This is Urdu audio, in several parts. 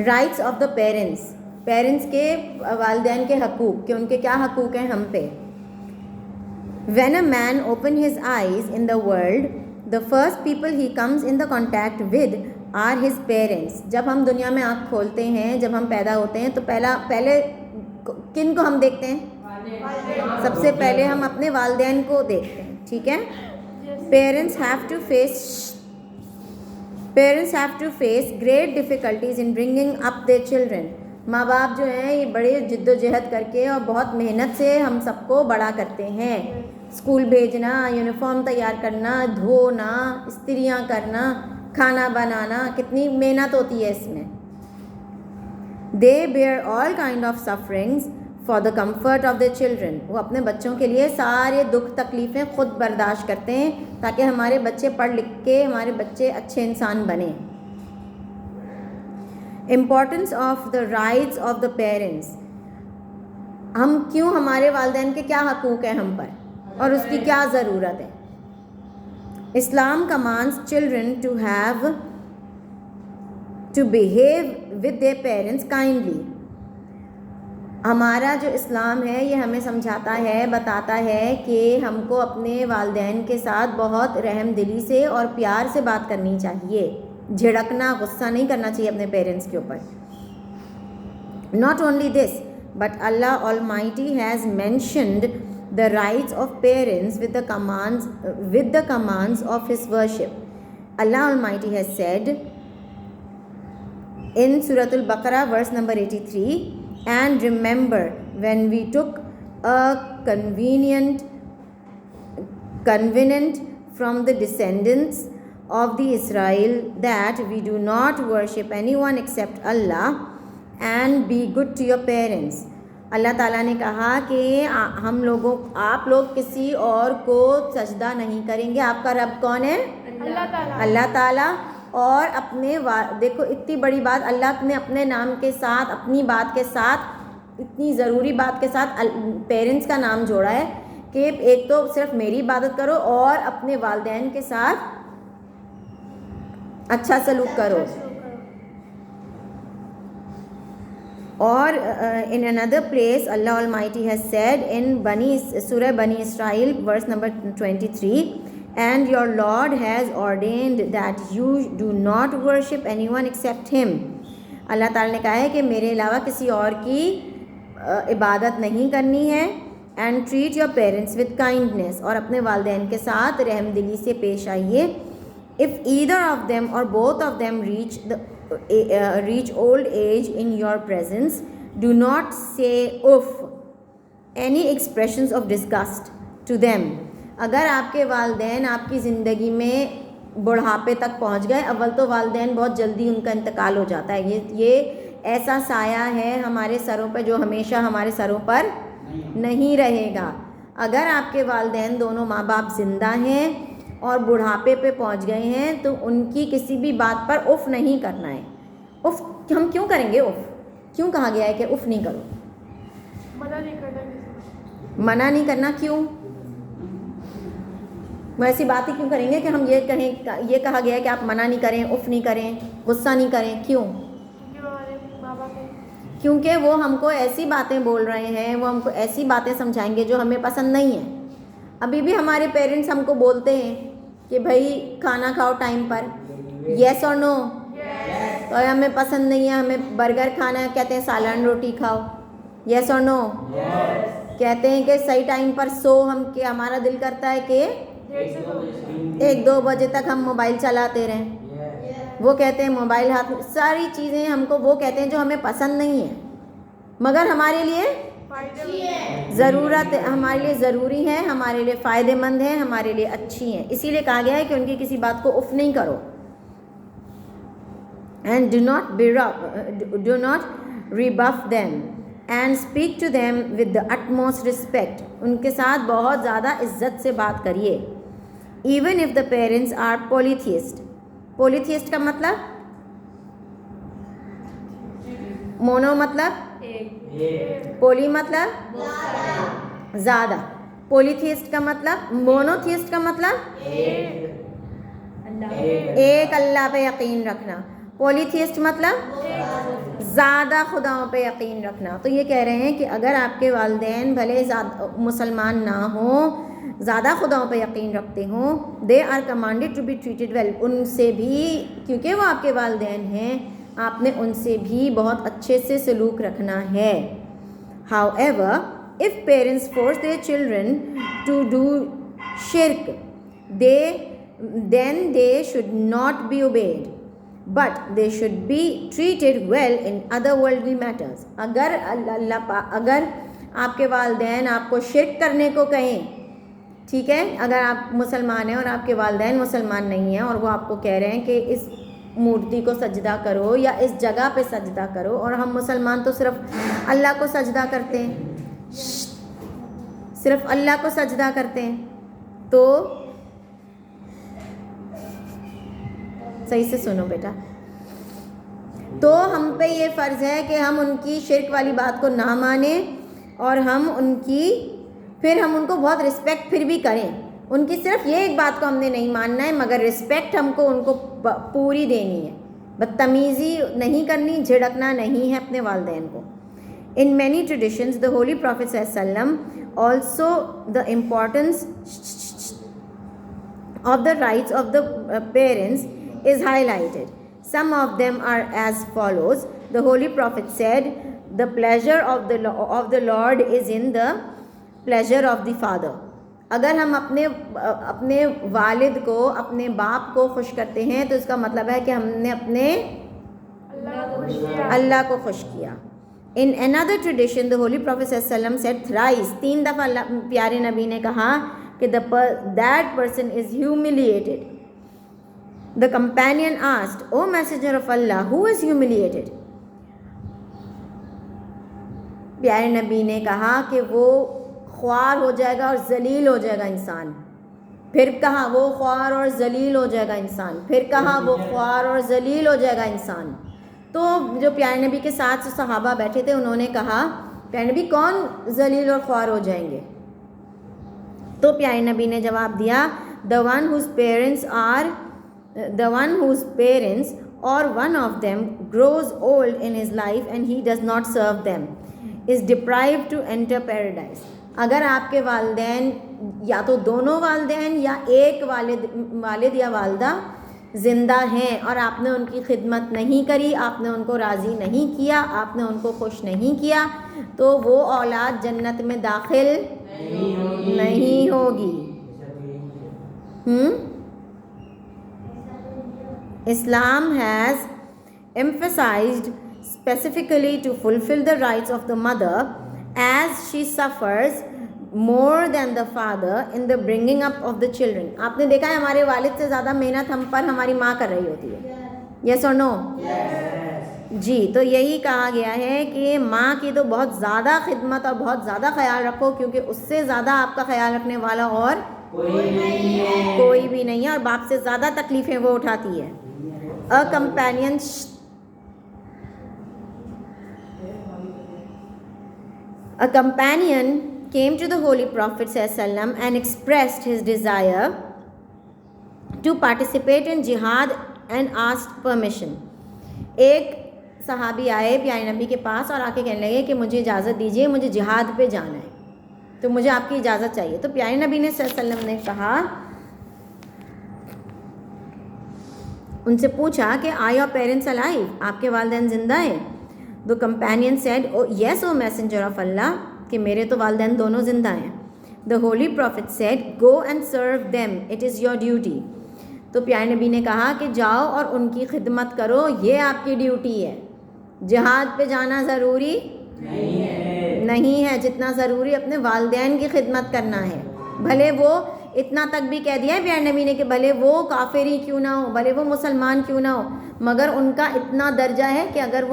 Rights of the parents, parents کے والدین کے حقوق, کہ ان کے کیا حقوق ہیں ہم پہ. When a man opens his eyes in the world, the first people he comes in the contact with are his parents. جب ہم دنیا میں آنکھ کھولتے ہیں, جب ہم پیدا ہوتے ہیں, تو پہلے کن کو ہم دیکھتے ہیں؟ سب سے پہلے ہم اپنے والدین کو دیکھتے ہیں, ٹھیک ہے. Parents have to face great difficulties in bringing up their children. ماں باپ جو ہیں یہ بڑے جد و جہد کر کے اور بہت محنت سے ہم سب کو بڑا کرتے ہیں. اسکول بھیجنا, یونیفارم تیار کرنا, دھونا, استریاں کرنا, کھانا بنانا, کتنی محنت ہوتی ہے اس میں. They bear all kind of sufferings for the comfort of their children. وہ اپنے بچوں کے لیے سارے دکھ تکلیفیں خود برداشت کرتے ہیں تاکہ ہمارے بچے پڑھ لکھ کے ہمارے بچے اچھے انسان بنیں. Importance of the rights of the parents. ہم کیوں, ہمارے والدین کے کیا حقوق ہیں ہم پر اور اس کی کیا ضرورت ہے. Islam commands children to behave with their parents kindly. ہمارا جو اسلام ہے یہ ہمیں سمجھاتا ہے, بتاتا ہے کہ ہم کو اپنے والدین کے ساتھ بہت رحم دلی سے اور پیار سے بات کرنی چاہیے. جھڑکنا, غصہ نہیں کرنا چاہیے اپنے پیرنٹس کے اوپر. Not only this, but Allah Almighty has mentioned the rights of parents with the commands of His worship. Allah Almighty has said in Surah Al-Baqarah verse number 83, and remember when we took a covenant from the descendants of the Israel that we do not worship anyone except Allah and be good to your parents. اللہ تعالیٰ نے کہا کہ آپ لوگ کسی اور کو سجدہ نہیں کریں گے. آپ کا رب کون ہے؟ اللہ تعالیٰ. اور اپنے دیکھو اتنی بڑی بات اللہ نے اپنے نام کے ساتھ, اپنی بات کے ساتھ, اتنی ضروری بات کے ساتھ پیرنٹس کا نام جوڑا ہے کہ ایک تو صرف میری عبادت کرو اور اپنے والدین کے ساتھ اچھا سلوک کرو. اور in another place Allah Almighty has said in Surah Bani Israel verse number 23, and your Lord has ordained that you do not worship anyone except Him. اللہ تعالیٰ نے کہا ہے کہ میرے علاوہ کسی اور کی عبادت نہیں کرنی ہے. and treat your parents with kindness, اور اپنے والدین کے ساتھ رحم دلی سے پیش آئیے. if either of them or both of them reach old age in your presence, do not say uff, any expressions of disgust to them. اگر آپ کے والدین آپ کی زندگی میں بڑھاپے تک پہنچ گئے, اول تو والدین بہت جلدی ان کا انتقال ہو جاتا ہے, یہ ایسا سایہ ہے ہمارے سروں پہ جو ہمیشہ ہمارے سروں پر نہیں رہے گا. اگر آپ کے والدین دونوں ماں باپ زندہ ہیں اور بڑھاپے پہ پہنچ گئے ہیں تو ان کی کسی بھی بات پر اف نہیں کرنا ہے. اف ہم کیوں کریں گے؟ اف کیوں کہا گیا ہے کہ اف نہیں کرو؟ منع نہیں کرنا. کیوں؟ ویسی بات ہی کیوں کریں گے کہ ہم یہ کہیں, یہ کہا گیا ہے کہ آپ منع نہیں کریں, اف نہیں کریں, غصہ نہیں کریں. کیوں؟ کیونکہ وہ ہم کو ایسی باتیں بول رہے ہیں, وہ ہم کو ایسی باتیں سمجھائیں گے جو ہمیں پسند نہیں ہیں. ابھی بھی ہمارے پیرنٹس ہم کو بولتے ہیں کہ بھائی کھانا کھاؤ ٹائم پر, یس اور نو. تو ہمیں پسند نہیں ہے, ہمیں برگر کھانا ہے, کہتے ہیں سالن روٹی کھاؤ, یس اور نو. کہتے ہیں کہ صحیح ٹائم پر سو, کہ ہمارا دل کرتا ہے کہ 1-2 بجے تک ہم موبائل چلاتے رہیں. وہ کہتے ہیں موبائل ہاتھ میں. ساری چیزیں ہم کو وہ کہتے ہیں جو ہمیں پسند نہیں ہیں مگر ہمارے لیے ضرورت ہے, ہمارے لیے ضروری ہے, ہمارے لیے فائدے مند ہیں, ہمارے لیے اچھی ہیں. اسی لیے کہا گیا ہے کہ ان کی کسی بات کو اف نہیں کرو. and do not rebuff them and speak to them with the utmost respect. ان کے ساتھ بہت زیادہ عزت سے بات کریے. even if the parents are polytheist. polytheist کا مطلب مونو مطلب پولی مطلب زیادہ. polytheist کا مطلب, مونوتھیسٹ کا مطلب ایک اللہ پہ یقین رکھنا. polytheist مطلب زیادہ خداؤں پہ یقین رکھنا. تو یہ کہہ رہے ہیں کہ اگر آپ کے والدین بھلے مسلمان نہ ہوں, زیادہ خداؤں پہ یقین رکھتے ہوں, they are commanded to be treated well, ان سے بھی, کیونکہ وہ آپ کے والدین ہیں, آپ نے ان سے بھی بہت اچھے سے سلوک رکھنا ہے. However, if parents force their children to do shirk, then they should not be obeyed, but they should be treated well in other worldly matters. اگر آپ کے والدین آپ کو شرک کرنے کو کہیں, ٹھیک ہے, اگر آپ مسلمان ہیں اور آپ کے والدین مسلمان نہیں ہیں اور وہ آپ کو کہہ رہے ہیں کہ اس مورتی کو سجدہ کرو یا اس جگہ پہ سجدہ کرو, اور ہم مسلمان تو صرف اللہ کو سجدہ کرتے ہیں, صرف اللہ کو سجدہ کرتے ہیں, تو صحیح سے سنو بیٹا, تو ہم پہ یہ فرض ہے کہ ہم ان کی شرک والی بات کو نہ مانیں, اور ہم ان کو بہت رسپیکٹ پھر بھی کریں. ان کی صرف یہ ایک بات کو ہم نے نہیں ماننا ہے, مگر رسپیکٹ ہم کو ان کو پوری دینی ہے. بدتمیزی نہیں کرنی, جھڑکنا نہیں ہے اپنے والدین کو. In many traditions, the Holy Prophet ﷺ also the importance of the rights of the parents is highlighted. Some of them are as follows. The Holy Prophet said, the pleasure of the Lord is in the pleasure of the father. اگر ہم اپنے والد کو, اپنے باپ کو خوش کرتے ہیں تو اس کا مطلب ہے کہ ہم نے اپنے اللہ کو خوش کیا. In another tradition, the Holy Prophet ﷺ said thrice, 3 دفعہ پیارے نبی نے کہا کہ that person is humiliated. The companion asked, O Messenger of Allah, who is humiliated? پیارے نبی نے کہا کہ وہ خوار ہو جائے گا اور ذلیل ہو جائے گا انسان. پھر کہا وہ خوار اور ذلیل ہو جائے گا انسان. پھر کہا وہ خوار اور ذلیل ہو جائے گا انسان. تو جو پیارے نبی کے ساتھ صحابہ بیٹھے تھے انہوں نے کہا, پیارے نبی کون ذلیل اور خوار ہو جائیں گے؟ تو پیارے نبی نے جواب دیا, the one whose parents or one of them grows old in his life and he does not serve them is deprived to enter paradise. اگر آپ کے والدین, یا تو دونوں والدین یا ایک والد یا والدہ زندہ ہیں اور آپ نے ان کی خدمت نہیں کری, آپ نے ان کو راضی نہیں کیا, آپ نے ان کو خوش نہیں کیا, تو وہ اولاد جنت میں داخل نہیں ہوگی. Islam has emphasized specifically to fulfill the rights of the mother as she suffers more than the father in the bringing up of the children. آپ نے دیکھا ہے ہمارے والد سے زیادہ محنت ہم پر ہماری ماں کر رہی ہوتی ہے. یس اور نو؟ جی, تو یہی کہا گیا ہے کہ ماں کی تو بہت زیادہ خدمت اور بہت زیادہ خیال رکھو, کیونکہ اس سے زیادہ آپ کا خیال رکھنے والا اور کوئی بھی نہیں ہے, اور باپ سے زیادہ تکلیفیں وہ اٹھاتی ہے. A companion came to the Holy Prophet ﷺ and expressed his desire to participate in jihad and asked permission. ایک صحابی آئے پیارے نبی کے پاس اور آ کے کہنے لگے کہ مجھے اجازت دیجیے, مجھے جہاد پہ جانا ہے, تو مجھے آپ کی اجازت چاہیے. تو پیارے نبی نے صلی اللہ علیہ وسلم نے کہا, ان سے پوچھا کہ are your parents alive? آپ کے والدین زندہ ہیں؟ The companion said, oh yes, O Messenger of Allah, کہ میرے تو والدین دونوں زندہ ہیں. The Holy Prophet said, go and serve them, it is your duty. تو پیارے نبی نے کہا کہ جاؤ اور ان کی خدمت کرو, یہ آپ کی ڈیوٹی ہے. جہاد پہ جانا ضروری نہیں ہے جتنا ضروری اپنے والدین کی خدمت کرنا ہے. بھلے وہ اتنا تک بھی کہہ دیا ہے پیارے نبی نے کہ بھلے وہ کافر ہی کیوں نہ ہو, بھلے وہ مسلمان کیوں نہ ہو, مگر ان کا اتنا درجہ ہے کہ اگر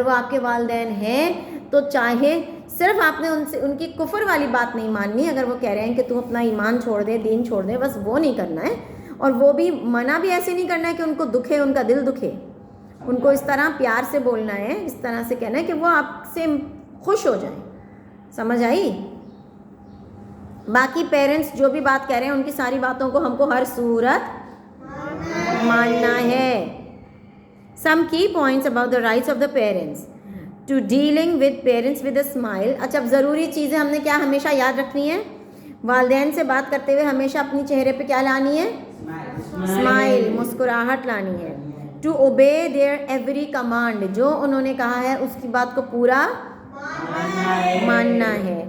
وہ آپ کے والدین ہیں تو چاہے صرف آپ نے ان کی کفر والی بات نہیں ماننی, اگر وہ کہہ رہے ہیں کہ تو اپنا ایمان چھوڑ دے, دین چھوڑ دے, بس وہ نہیں کرنا ہے. اور وہ بھی منع بھی ایسے نہیں کرنا ہے کہ ان کو دکھے, ان کا دل دکھے. ان کو اس طرح پیار سے بولنا ہے, اس طرح سے کہنا ہے کہ وہ آپ سے خوش ہو جائیں. سمجھ آئی؟ باقی پیرنٹس جو بھی بات کہہ رہے ہیں ان کی ساری باتوں کو ہم کو ہر صورت ماننا ہے. Some key points about the rights of the parents. To dealing with parents with a smile. اچھا اب ضروری چیزیں ہم نے کیا ہمیشہ یاد رکھنی ہے؟ والدین سے بات کرتے ہوئے ہمیشہ اپنی چہرے پہ کیا لانی ہے؟ اسمائل، مسکراہٹ لانی ہے. To obey their every command, جو انہوں نے کہا ہے اس کی بات کو پورا ماننا ہے.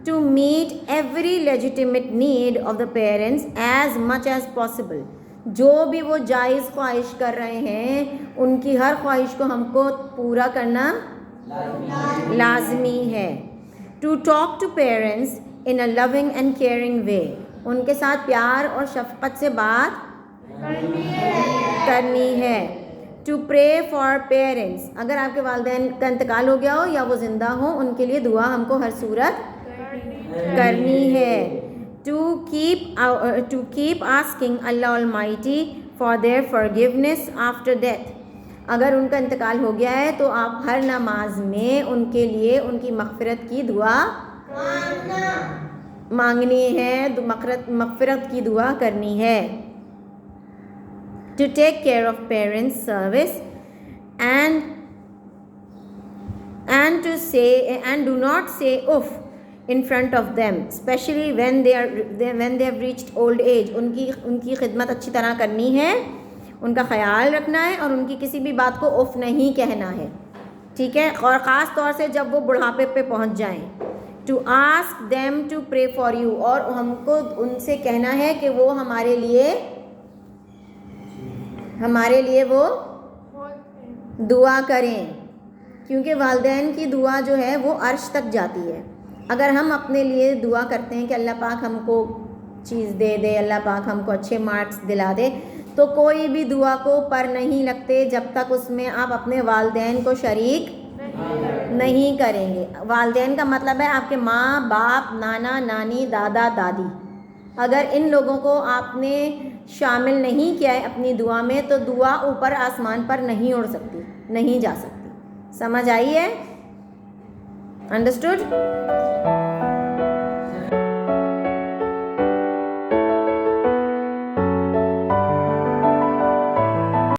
To meet every legitimate need of the parents as much as possible, جو بھی وہ جائز خواہش کر رہے ہیں ان کی ہر خواہش کو ہم کو پورا کرنا لازمی ہے. To talk to parents in a loving and caring way, ان کے ساتھ پیار اور شفقت سے بات کرنی ہے. ٹو پرے فار پیرنٹس، اگر آپ کے والدین کا انتقال ہو گیا ہو یا وہ زندہ ہوں ان کے لیے دعا ہم کو ہر صورت کرنی ہے. To keep asking Allah almighty for their forgiveness after death, اگر ان کا انتقال ہو گیا ہے تو آپ ہر نماز میں ان کے لیے ان کی مغفرت کی دعا مانگنی ہے، مغفرت کی دعا کرنی ہے. To take care of parents' service and to say and do not say uff in front of them, especially when they have reached old age. ان کی خدمت اچھی طرح کرنی ہے، ان کا خیال رکھنا ہے اور ان کی کسی بھی بات کو اف نہیں کہنا ہے، ٹھیک ہے، اور خاص طور سے جب وہ بڑھاپے پہ پہنچ جائیں. To ask them to pray for you, اور ہم کو ان سے کہنا ہے کہ وہ ہمارے لیے وہ دعا کریں، کیونکہ والدین کی دعا جو ہے وہ عرش تک جاتی ہے. اگر ہم اپنے لیے دعا کرتے ہیں کہ اللہ پاک ہم کو چیز دے دے، اللہ پاک ہم کو اچھے مارکس دلا دے، تو کوئی بھی دعا کو پر نہیں لگتے جب تک اس میں آپ اپنے والدین کو شریک نہیں کریں گے. والدین کا مطلب ہے آپ کے ماں باپ، نانا نانی، دادا دادی. اگر ان لوگوں کو آپ نے شامل نہیں کیا ہے اپنی دعا میں تو دعا اوپر آسمان پر نہیں اڑ سکتی، نہیں جا سکتی. سمجھ آئی ہے؟ انڈرسٹوڈ؟